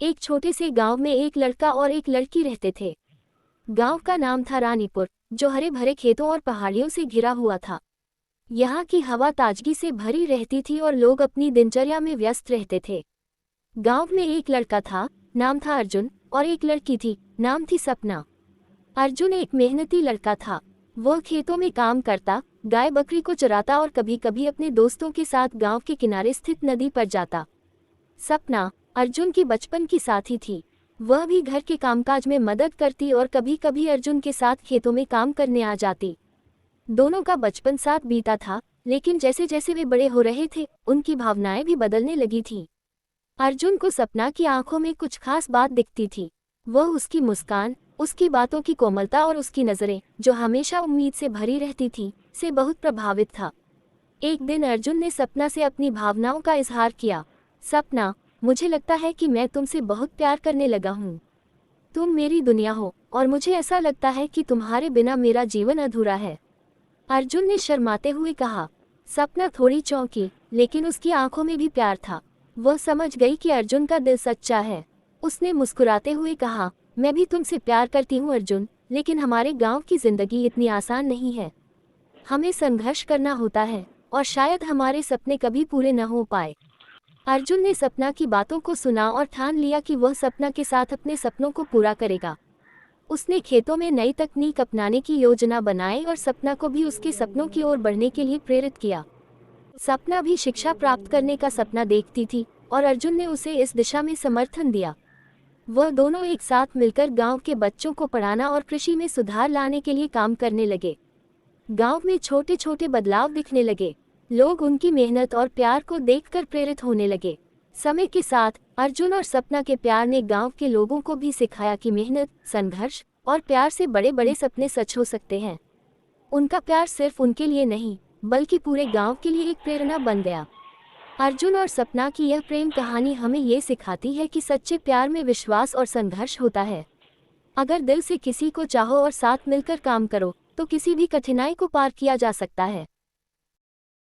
एक छोटे से गांव में एक लड़का और एक लड़की रहते थे। गांव का नाम था रानीपुर, जो हरे भरे खेतों और पहाड़ियों से घिरा हुआ था। यहाँ की हवा ताजगी से भरी रहती थी और लोग अपनी दिनचर्या में व्यस्त रहते थे। गांव में एक लड़का था, नाम था अर्जुन, और एक लड़की थी, नाम थी सपना। अर्जुन एक मेहनती लड़का था। वह खेतों में काम करता, गाय बकरी को चराता और कभी कभी अपने दोस्तों के साथ गांव के किनारे स्थित नदी पर जाता। सपना अर्जुन की बचपन की साथी थी। वह भी घर के कामकाज में मदद करती और कभी कभी अर्जुन के साथ खेतों में काम करने आ जाती। दोनों का बचपन साथ बीता था, लेकिन जैसे जैसे वे बड़े हो रहे थे, उनकी भावनाएं भी बदलने लगी थीं। अर्जुन को सपना की आंखों में कुछ खास बात दिखती थी। वह उसकी मुस्कान, उसकी बातों की कोमलता और उसकी नज़रें, जो हमेशा उम्मीद से भरी रहती थीं, से बहुत प्रभावित था। एक दिन अर्जुन ने सपना से अपनी भावनाओं का इजहार किया। सपना, मुझे लगता है कि मैं तुमसे बहुत प्यार करने लगा हूँ। तुम मेरी दुनिया हो और मुझे ऐसा लगता है कि तुम्हारे बिना मेरा जीवन अधूरा है। अर्जुन ने शर्माते हुए कहा। सपना थोड़ी चौंकी, लेकिन उसकी आंखों में भी प्यार था। वह समझ गई कि अर्जुन का दिल सच्चा है। उसने मुस्कुराते हुए कहा, मैं भी तुमसे प्यार करती हूँ अर्जुन, लेकिन हमारे गांव की जिंदगी इतनी आसान नहीं है। हमें संघर्ष करना होता है और शायद हमारे सपने कभी पूरे न हो पाए। अर्जुन ने सपना की बातों को सुना और ठान लिया कि वह सपना के साथ अपने सपनों को पूरा करेगा। उसने खेतों में नई तकनीक अपनाने की योजना बनाई और सपना को भी उसके सपनों की ओर बढ़ने के लिए प्रेरित किया। सपना भी शिक्षा प्राप्त करने का सपना देखती थी और अर्जुन ने उसे इस दिशा में समर्थन दिया। वह दोनों एक साथ मिलकर गांव के बच्चों को पढ़ाना और कृषि में सुधार लाने के लिए काम करने लगे। गांव में छोटे छोटे बदलाव दिखने लगे। लोग उनकी मेहनत और प्यार को देखकर प्रेरित होने लगे। समय के साथ अर्जुन और सपना के प्यार ने गांव के लोगों को भी सिखाया कि मेहनत, संघर्ष और प्यार से बड़े बड़े सपने सच हो सकते हैं। उनका प्यार सिर्फ उनके लिए नहीं, बल्कि पूरे गांव के लिए एक प्रेरणा बन गया। अर्जुन और सपना की यह प्रेम कहानी हमें ये सिखाती है कि सच्चे प्यार में विश्वास और संघर्ष होता है। अगर दिल से किसी को चाहो और साथ मिलकर काम करो, तो किसी भी कठिनाई को पार किया जा सकता है।